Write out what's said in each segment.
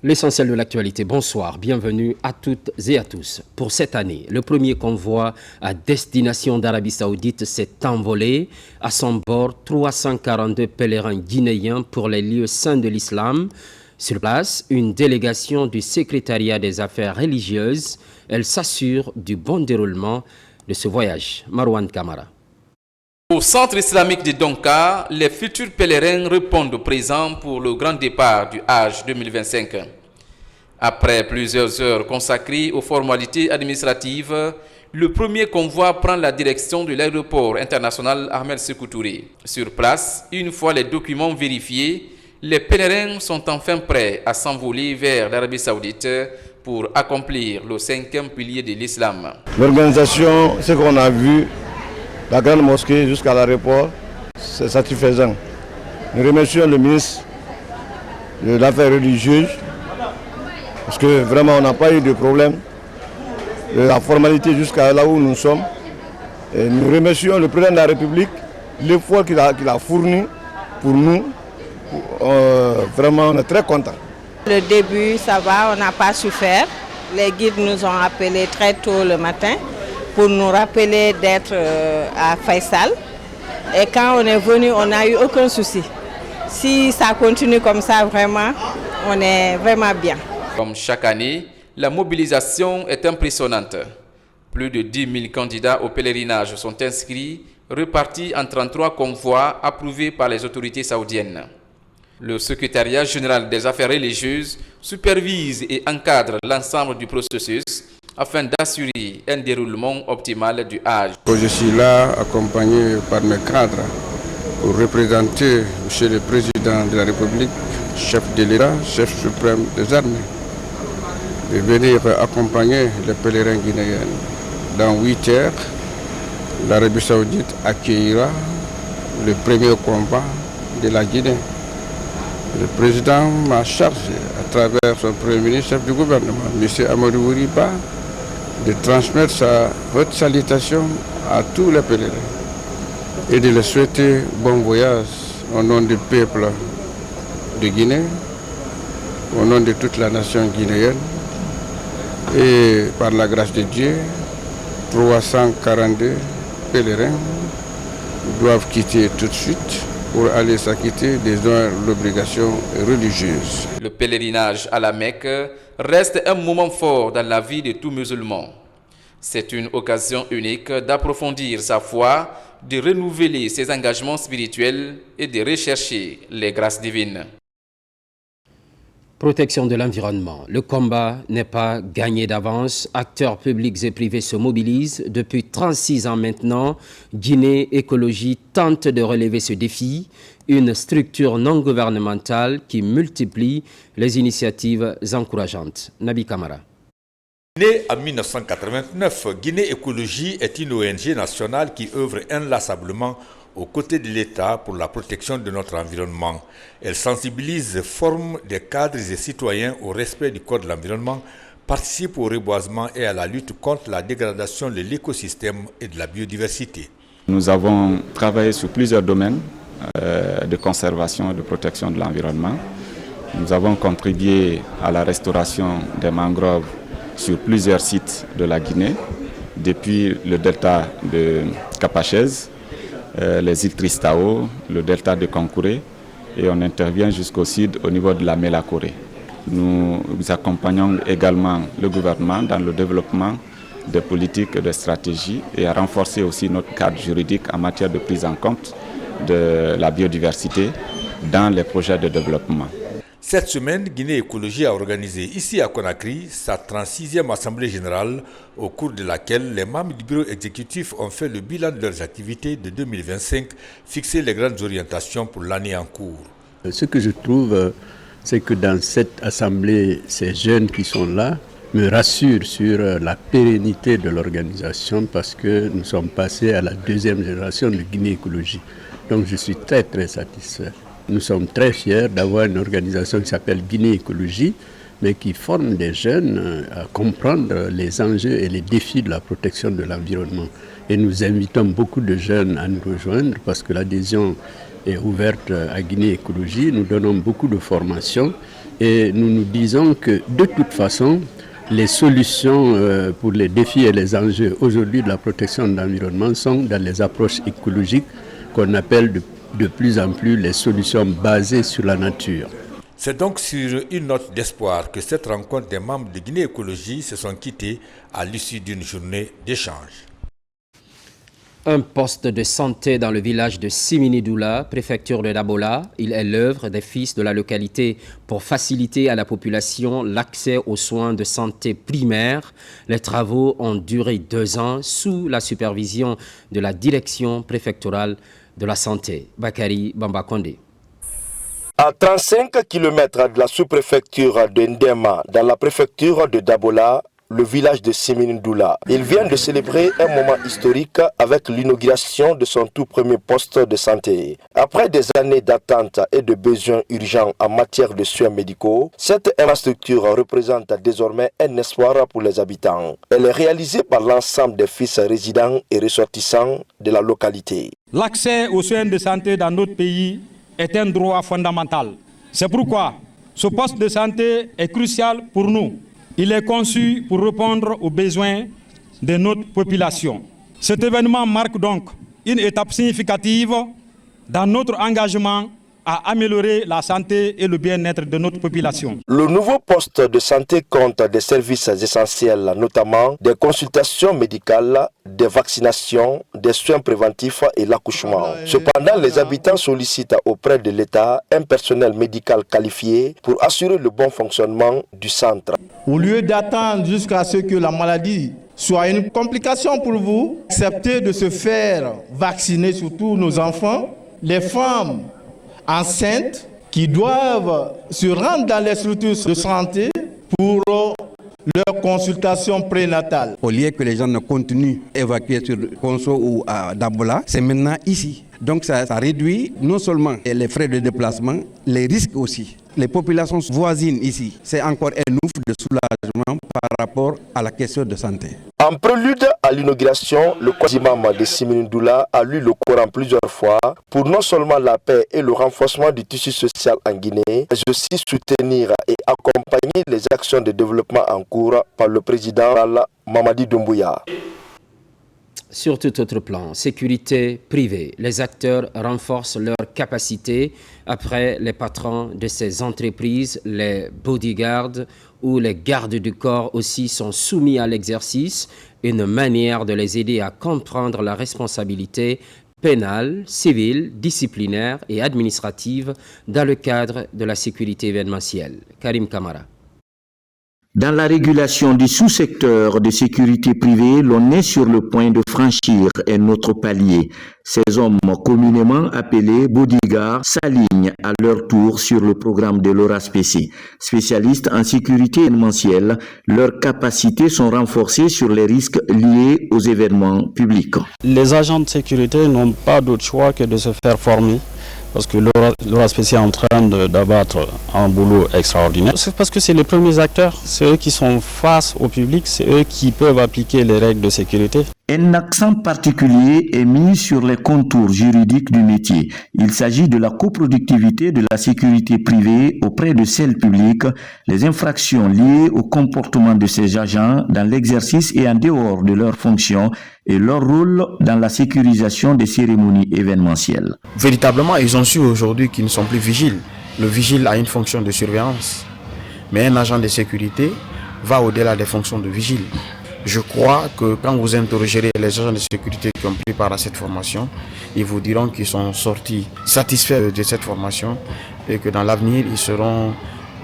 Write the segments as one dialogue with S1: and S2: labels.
S1: L'essentiel de l'actualité, bonsoir, bienvenue à toutes et à tous. Pour cette année, le premier convoi à destination d'Arabie Saoudite s'est envolé. À son bord, 342 pèlerins guinéens pour les lieux saints de l'islam. Sur place, une délégation du secrétariat des affaires religieuses. Elle s'assure du bon déroulement de ce voyage. Marwan Kamara.
S2: Au centre islamique de Donka, les futurs pèlerins répondent présents pour le grand départ du Hajj 2025. Après plusieurs heures consacrées aux formalités administratives, le premier convoi prend la direction de l'aéroport international Ahmed Sékou Touré. Sur place, une fois les documents vérifiés, les pèlerins sont enfin prêts à s'envoler vers l'Arabie Saoudite pour accomplir le 5e pilier de l'islam.
S3: L'organisation, ce qu'on a vu, la grande mosquée jusqu'à l'aéroport, c'est satisfaisant. Nous remercions le ministre de l'affaires religieuses parce que vraiment on n'a pas eu de problème. La formalité jusqu'à là où nous sommes. Et nous remercions le président de la République, l'effort qu'il a fourni pour nous. Vraiment on est très contents.
S4: Le début ça va, on n'a pas souffert. Les guides nous ont appelés très tôt le matin pour nous rappeler d'être à Faisal. Et quand on est venu, on n'a eu aucun souci. Si ça continue comme ça, vraiment, on est vraiment bien.
S2: Comme chaque année, la mobilisation est impressionnante. Plus de 10 000 candidats au pèlerinage sont inscrits, repartis en 33 convois approuvés par les autorités saoudiennes. Le secrétariat général des affaires religieuses supervise et encadre l'ensemble du processus afin d'assurer un déroulement optimal du Hajj.
S5: Je suis là accompagné par mes cadres pour représenter M. le Président de la République, chef de l'État, chef suprême des armées, de venir accompagner les pèlerins guinéens. Dans 8 heures, l'Arabie Saoudite accueillera le premier combat de la Guinée. Le président m'a chargé, à travers son premier ministre, chef du gouvernement, M. Amadou Ouriba, de transmettre sa haute salutation à tous les pèlerins et de leur souhaiter bon voyage au nom du peuple de Guinée, au nom de toute la nation guinéenne. Et par la grâce de Dieu, 342 pèlerins doivent quitter tout de suite pour aller s'acquitter des obligations religieuses.
S2: Le pèlerinage à la Mecque reste un moment fort dans la vie de tout musulman. C'est une occasion unique d'approfondir sa foi, de renouveler ses engagements spirituels et de rechercher les grâces divines.
S1: Protection de l'environnement. Le combat n'est pas gagné d'avance. Acteurs publics et privés se mobilisent. Depuis 36 ans maintenant, Guinée Écologie tente de relever ce défi. Une structure non gouvernementale qui multiplie les initiatives encourageantes. Nabi Kamara.
S6: Née en 1989, Guinée Écologie est une ONG nationale qui œuvre inlassablement aux côtés de l'État pour la protection de notre environnement. Elle sensibilise, forme des cadres et citoyens au respect du code de l'environnement, participe au reboisement et à la lutte contre la dégradation de l'écosystème et de la biodiversité.
S7: Nous avons travaillé sur plusieurs domaines de conservation et de protection de l'environnement. Nous avons contribué à la restauration des mangroves sur plusieurs sites de la Guinée, depuis le delta de Capachez, les îles Tristao, le delta de Kankouré, et on intervient jusqu'au sud au niveau de la Mélacorée. Nous accompagnons également le gouvernement dans le développement des politiques et des stratégies et à renforcer aussi notre cadre juridique en matière de prise en compte de la biodiversité dans les projets de développement.
S6: Cette semaine, Guinée Écologie a organisé ici à Conakry sa 36e Assemblée générale au cours de laquelle les membres du bureau exécutif ont fait le bilan de leurs activités de 2025, fixé les grandes orientations pour l'année en cours.
S8: Ce que je trouve, c'est que dans cette Assemblée, ces jeunes qui sont là me rassurent sur la pérennité de l'organisation parce que nous sommes passés à la 2e génération de Guinée Écologie. Donc je suis très satisfait. Nous sommes très fiers d'avoir une organisation qui s'appelle Guinée Écologie, mais qui forme des jeunes à comprendre les enjeux et les défis de la protection de l'environnement. Et nous invitons beaucoup de jeunes à nous rejoindre parce que l'adhésion est ouverte à Guinée Écologie. Nous donnons beaucoup de formations Et nous nous disons que de toute façon, les solutions pour les défis et les enjeux aujourd'hui de la protection de l'environnement sont dans les approches écologiques qu'on appelle de plus en plus les solutions basées sur la nature.
S6: C'est donc sur une note d'espoir que cette rencontre des membres de Guinée Écologie se sont quittés à l'issue d'une journée d'échange.
S1: Un poste de santé dans le village de Siminidoula, préfecture de Dabola. Il est l'œuvre des fils de la localité pour faciliter à la population l'accès aux soins de santé primaires. Les travaux ont duré 2 ans sous la supervision de la direction préfectorale de la santé. Bakari Bambakonde.
S9: À 35 km de la sous-préfecture de Ndema, dans la préfecture de Dabola, le village de Siminidoula. Il vient de célébrer un moment historique avec l'inauguration de son tout premier poste de santé. Après des années d'attente et de besoins urgents en matière de soins médicaux, cette infrastructure représente désormais un espoir pour les habitants. Elle est réalisée par l'ensemble des fils résidents et ressortissants de la localité.
S10: L'accès aux soins de santé dans notre pays est un droit fondamental. C'est pourquoi ce poste de santé est crucial pour nous. Il est conçu pour répondre aux besoins de notre population. Cet événement marque donc une étape significative dans notre engagement à améliorer la santé et le bien-être de notre population.
S9: Le nouveau poste de santé compte des services essentiels, notamment des consultations médicales, des vaccinations, des soins préventifs et l'accouchement. Cependant, les habitants sollicitent auprès de l'État un personnel médical qualifié pour assurer le bon fonctionnement du centre.
S11: Au lieu d'attendre jusqu'à ce que la maladie soit une complication pour vous, acceptez de se faire vacciner, surtout nos enfants, les femmes enceintes qui doivent se rendre dans les structures de santé pour leur consultation prénatale.
S12: Au lieu que les gens ne continuent à évacuer sur Konso ou à Dabola, c'est maintenant ici. Donc ça réduit non seulement les frais de déplacement, les risques aussi. Les populations voisines ici, c'est encore un ouf de soulagement par rapport à la question de santé.
S9: En prélude à l'inauguration, le Quasimam de Siminidoula a lu le Coran plusieurs fois pour non seulement la paix et le renforcement du tissu social en Guinée, mais aussi soutenir et accompagner les actions de développement en cours par le président Mamadi Doumbouya.
S1: Sur tout autre plan, sécurité privée, les acteurs renforcent leur capacité après les patrons de ces entreprises, les bodyguards ou les gardes du corps aussi sont soumis à l'exercice, une manière de les aider à comprendre la responsabilité pénale, civile, disciplinaire et administrative dans le cadre de la sécurité événementielle. Karim Kamara.
S13: Dans la régulation du sous-secteur de sécurité privée, l'on est sur le point de franchir un autre palier. Ces hommes communément appelés bodyguards s'alignent à leur tour sur le programme de l'ORASPC. Spécialistes en sécurité événementielle, leurs capacités sont renforcées sur les risques liés aux événements publics.
S14: Les agents de sécurité n'ont pas d'autre choix que de se faire former. Parce que l'ORASPC est en train d'abattre un boulot extraordinaire. C'est parce que c'est les premiers acteurs, c'est eux qui sont face au public, c'est eux qui peuvent appliquer les règles de sécurité.
S13: Un accent particulier est mis sur les contours juridiques du métier. Il s'agit de la coproductivité de la sécurité privée auprès de celle publique, les infractions liées au comportement de ces agents dans l'exercice et en dehors de leurs fonctions et leur rôle dans la sécurisation des cérémonies événementielles.
S15: Véritablement, ils ont su aujourd'hui qu'ils ne sont plus vigiles. Le vigile a une fonction de surveillance, mais un agent de sécurité va au-delà des fonctions de vigile. Je crois que quand vous interrogerez les agents de sécurité qui ont pris part à cette formation, ils vous diront qu'ils sont sortis satisfaits de cette formation et que dans l'avenir, ils seront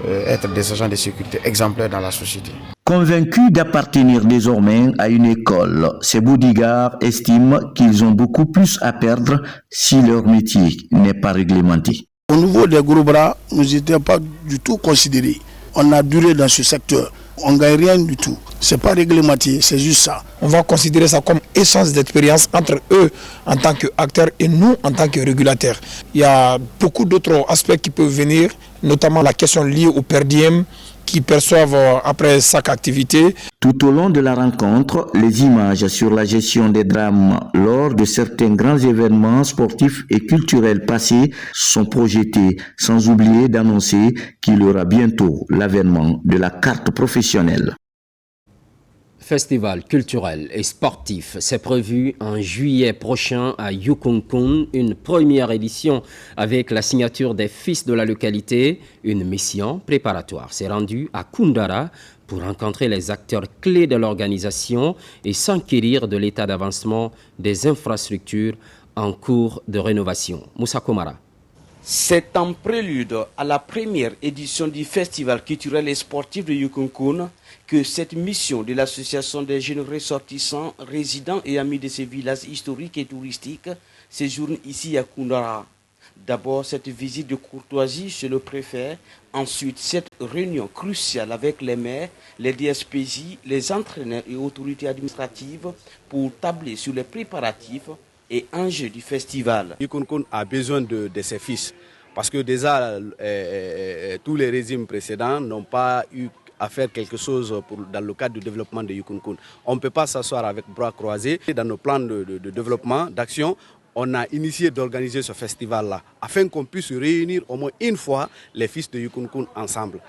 S15: être des agents de sécurité exemplaires dans la société.
S13: Convaincus d'appartenir désormais à une école, ces bodyguards estiment qu'ils ont beaucoup plus à perdre si leur métier n'est pas réglementé.
S16: Au niveau des gros bras, nous n'étions pas du tout considérés. On a duré dans ce secteur. On ne gagne rien du tout. Ce n'est pas réglementé, c'est juste ça.
S17: On va considérer ça comme essence d'expérience entre eux en tant qu'acteurs et nous en tant que régulateurs. Il y a beaucoup d'autres aspects qui peuvent venir, notamment la question liée au per diem, qui perçoivent après chaque activité.
S13: Tout au long de la rencontre, les images sur la gestion des drames lors de certains grands événements sportifs et culturels passés sont projetées, sans oublier d'annoncer qu'il y aura bientôt l'avènement de la carte professionnelle.
S1: Festival culturel et sportif, c'est prévu en juillet prochain à Yukunkun, une première édition avec la signature des fils de la localité. Une mission préparatoire s'est rendue à Koundara pour rencontrer les acteurs clés de l'organisation et s'enquérir de l'état d'avancement des infrastructures en cours de rénovation. Moussa Komara.
S18: C'est en prélude à la première édition du Festival culturel et sportif de Yukunkun que cette mission de l'association des jeunes ressortissants, résidents et amis de ces villages historiques et touristiques séjourne ici à Koundara. D'abord cette visite de courtoisie chez le préfet, ensuite cette réunion cruciale avec les maires, les DSPJ, les entraîneurs et autorités administratives pour tabler sur les préparatifs et enjeux du festival.
S19: Yukunkun a besoin de ses fils parce que déjà tous les régimes précédents n'ont pas eu à faire quelque chose dans le cadre du développement de Yukunkun. On ne peut pas s'asseoir avec bras croisés. Dans nos plans de développement, d'action, on a initié d'organiser ce festival-là afin qu'on puisse réunir au moins une fois les fils de Yukunkun ensemble.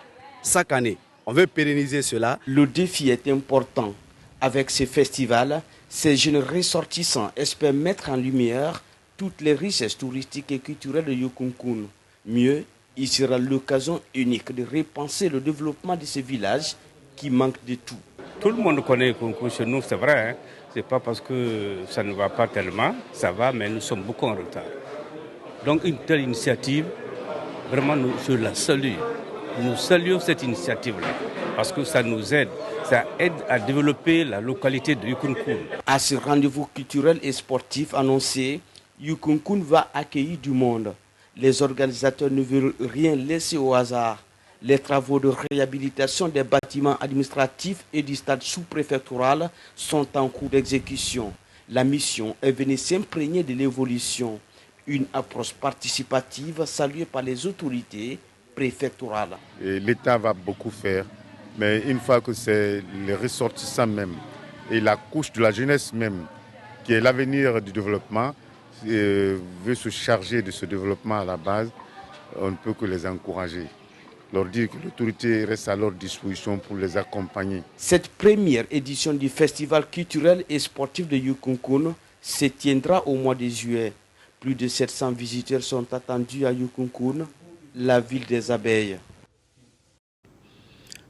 S19: Chaque année, on veut pérenniser cela.
S18: Le défi est important. Avec ces festivals, ces jeunes ressortissants espèrent mettre en lumière toutes les richesses touristiques et culturelles de Yukunkun. Mieux, il sera l'occasion unique de repenser le développement de ces villages qui manquent de tout.
S20: Tout le monde connaît Yukunkun chez nous, c'est vrai. Hein? Ce n'est pas parce que ça ne va pas tellement, ça va, mais nous sommes beaucoup en retard. Donc une telle initiative, vraiment, je la salue. Nous saluons cette initiative-là, parce que ça nous aide. Ça aide à développer la localité de Yukunkun.
S18: À ce rendez-vous culturel et sportif annoncé, Yukunkun va accueillir du monde. Les organisateurs ne veulent rien laisser au hasard. Les travaux de réhabilitation des bâtiments administratifs et du stade sous-préfectoral sont en cours d'exécution. La mission est venue s'imprégner de l'évolution. Une approche participative saluée par les autorités préfectorales.
S21: L'État va beaucoup faire, mais une fois que c'est les ressortissants même et la couche de la jeunesse même qui est l'avenir du développement, veut se charger de ce développement à la base, on ne peut que les encourager. Leur dire que l'autorité reste à leur disposition pour les accompagner.
S18: Cette première édition du Festival culturel et sportif de Yukunkun se tiendra au mois de juillet. Plus de 700 visiteurs sont attendus à Yukunkun, la ville des abeilles.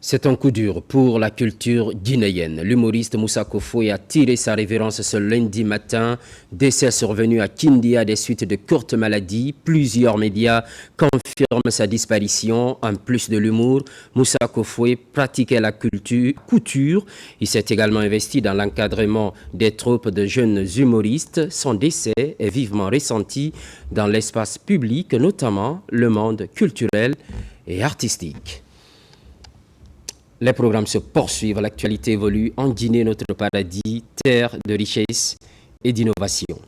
S1: C'est un coup dur pour la culture guinéenne. L'humoriste Moussa Kofoé a tiré sa révérence ce lundi matin. Décès survenu à Kindia des suites de courtes maladies. Plusieurs médias confirment sa disparition. En plus de l'humour, Moussa Kofoé pratiquait la couture. Il s'est également investi dans l'encadrement des troupes de jeunes humoristes. Son décès est vivement ressenti dans l'espace public, notamment le monde culturel et artistique. Les programmes se poursuivent, l'actualité évolue en Guinée, notre paradis, terre de richesse et d'innovation.